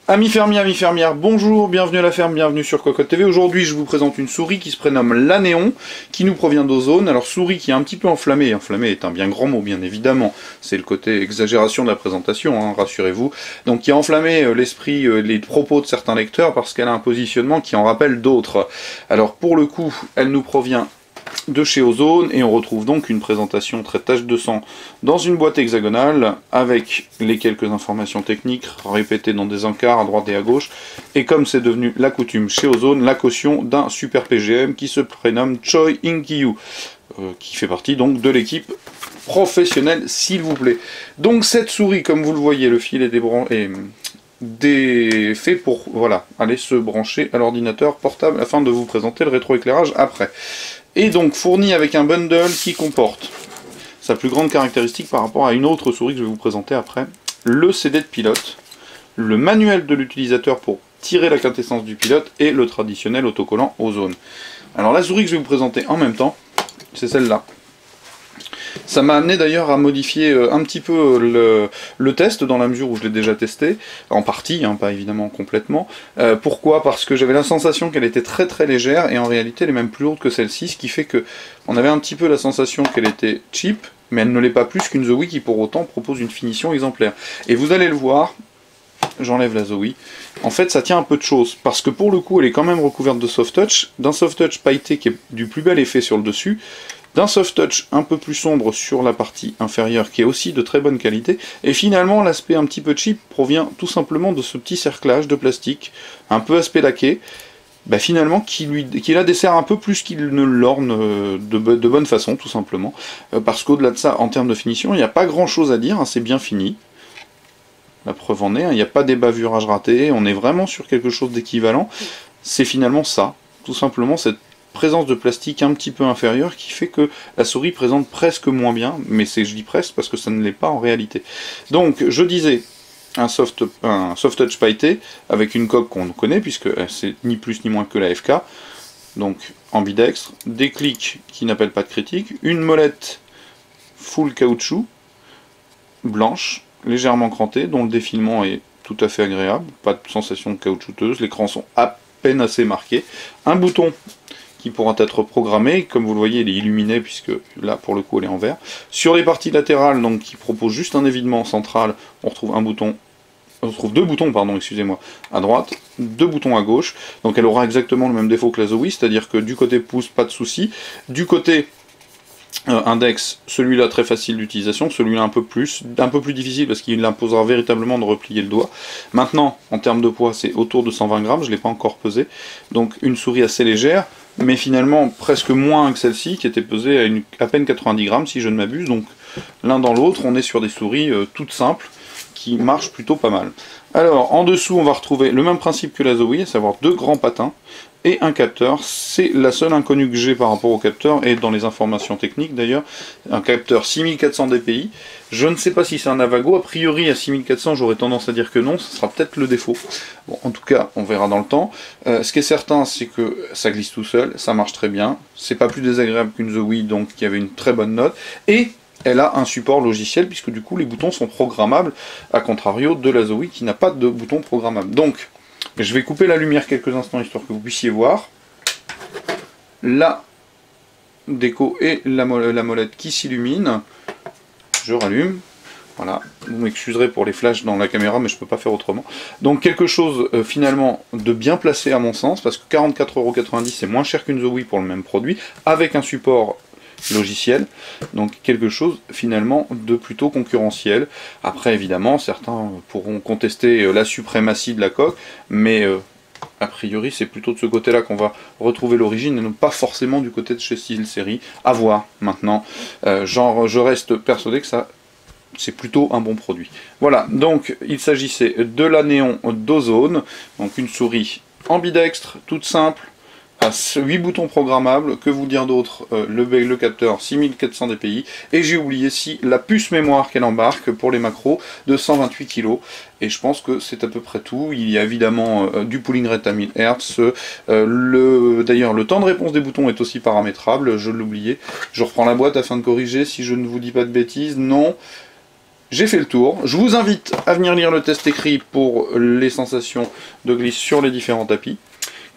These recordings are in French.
Amis fermiers, amis fermières, bonjour, bienvenue à la ferme, bienvenue sur Cocotte TV. Aujourd'hui, je vous présente une souris qui se prénomme l'Anéon, qui nous provient d'Ozone. Alors, souris qui est un petit peu enflammée. Enflammée est un bien grand mot, bien évidemment. C'est le côté exagération de la présentation, hein, rassurez-vous. Donc, qui a enflammé l'esprit, les propos de certains lecteurs, parce qu'elle a un positionnement qui en rappelle d'autres. Alors, pour le coup, elle nous provient de chez Ozone, et on retrouve donc une présentation très tache de sang dans une boîte hexagonale avec les quelques informations techniques répétées dans des encarts à droite et à gauche, et comme c'est devenu la coutume chez Ozone, la caution d'un super PGM qui se prénomme Choi In-kyu, qui fait partie donc de l'équipe professionnelle, s'il vous plaît. Donc cette souris, comme vous le voyez, le fil est fait pour voilà, aller se brancher à l'ordinateur portable afin de vous présenter le rétroéclairage après. Et donc fourni avec un bundle qui comporte sa plus grande caractéristique par rapport à une autre souris que je vais vous présenter après, le CD de pilote, le manuel de l'utilisateur pour tirer la quintessence du pilote et le traditionnel autocollant Ozone. Alors la souris que je vais vous présenter en même temps, c'est celle-là. Ça m'a amené d'ailleurs à modifier un petit peu le test, dans la mesure où je l'ai déjà testé, en partie, hein, pas évidemment complètement. Pourquoi? Parce que j'avais la sensation qu'elle était très très légère, et en réalité elle est même plus lourde que celle-ci, ce qui fait que on avait un petit peu la sensation qu'elle était cheap, mais elle ne l'est pas plus qu'une Zowie qui pour autant propose une finition exemplaire. Et vous allez le voir, j'enlève la Zowie, en fait ça tient un peu de choses, parce que pour le coup elle est quand même recouverte de soft touch, d'un soft touch pailleté qui est du plus bel effet sur le dessus, d'un soft touch un peu plus sombre sur la partie inférieure qui est aussi de très bonne qualité, et finalement l'aspect un petit peu cheap provient tout simplement de ce petit cerclage de plastique, un peu aspect laqué, finalement qui la dessert un peu plus qu'il ne l'orne de bonne façon, tout simplement, parce qu'au-delà de ça, en termes de finition, il n'y a pas grand chose à dire, hein, c'est bien fini. La preuve en est, il n'y a pas des bavurages ratés, on est vraiment sur quelque chose d'équivalent. C'est finalement ça, tout simplement cette présence de plastique un petit peu inférieure qui fait que la souris présente presque moins bien, mais je dis presque parce que ça ne l'est pas en réalité. Donc je disais, un soft touch pailleté avec une coque qu'on connaît puisque c'est ni plus ni moins que la FK, donc ambidextre, des clics qui n'appellent pas de critique, une molette full caoutchouc, blanche, légèrement crantée, dont le défilement est tout à fait agréable, pas de sensation caoutchouteuse, les crans sont à peine assez marqués, un bouton qui pourra être programmé, comme vous le voyez il est illuminé puisque là pour le coup elle est en vert. Sur les parties latérales, donc qui proposent juste un évidement central, on retrouve deux boutons, pardon, excusez-moi, à droite, deux boutons à gauche, donc elle aura exactement le même défaut que la Zowie, c'est-à-dire que du côté pouce, pas de souci, du côté index, celui-là très facile d'utilisation, celui-là un peu plus difficile parce qu'il imposera véritablement de replier le doigt. Maintenant, en termes de poids, c'est autour de 120 grammes, je ne l'ai pas encore pesé, donc une souris assez légère, mais finalement presque moins que celle-ci, qui était pesée à peine 90 grammes si je ne m'abuse, donc l'un dans l'autre, on est sur des souris toutes simples, qui marchent plutôt pas mal. Alors, en dessous, on va retrouver le même principe que la Zowie, à savoir deux grands patins, et un capteur. C'est la seule inconnue que j'ai par rapport au capteur, et dans les informations techniques d'ailleurs, un capteur 6400 dpi. Je ne sais pas si c'est un Avago, a priori à 6400 j'aurais tendance à dire que non, ce sera peut-être le défaut. Bon, en tout cas, on verra dans le temps. Ce qui est certain, c'est que ça glisse tout seul, ça marche très bien, c'est pas plus désagréable qu'une Zowie, donc qui avait une très bonne note, et elle a un support logiciel, puisque du coup les boutons sont programmables, à contrario de la Zowie qui n'a pas de bouton programmable. Donc, je vais couper la lumière quelques instants, histoire que vous puissiez voir la déco et la molette qui s'illumine. Je rallume. Voilà, vous m'excuserez pour les flashs dans la caméra, mais je ne peux pas faire autrement. Donc quelque chose finalement de bien placé à mon sens, parce que 44,90 € c'est moins cher qu'une Zowie pour le même produit, avec un support logiciel, donc quelque chose finalement de plutôt concurrentiel. Après évidemment certains pourront contester la suprématie de la coque, mais a priori c'est plutôt de ce côté là qu'on va retrouver l'origine et non pas forcément du côté de chez SteelSeries. À voir maintenant, je reste persuadé que ça c'est plutôt un bon produit. Voilà, donc il s'agissait de l'Anéon d'Ozone, donc une souris ambidextre, toute simple, à 8 boutons programmables, que vous dire d'autre, le capteur 6400 dpi, et j'ai oublié la puce mémoire qu'elle embarque pour les macros de 128 kg, et je pense que c'est à peu près tout. Il y a évidemment du pooling rate à 1000 Hz, d'ailleurs le temps de réponse des boutons est aussi paramétrable, je l'oubliais, je reprends la boîte afin de corriger si je ne vous dis pas de bêtises, non. j'ai fait le tour. Je vous invite à venir lire le test écrit pour les sensations de glisse sur les différents tapis,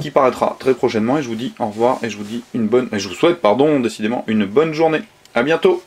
qui paraîtra très prochainement, et je vous dis au revoir, et je vous dis je vous souhaite, pardon, décidément, une bonne journée. À bientôt!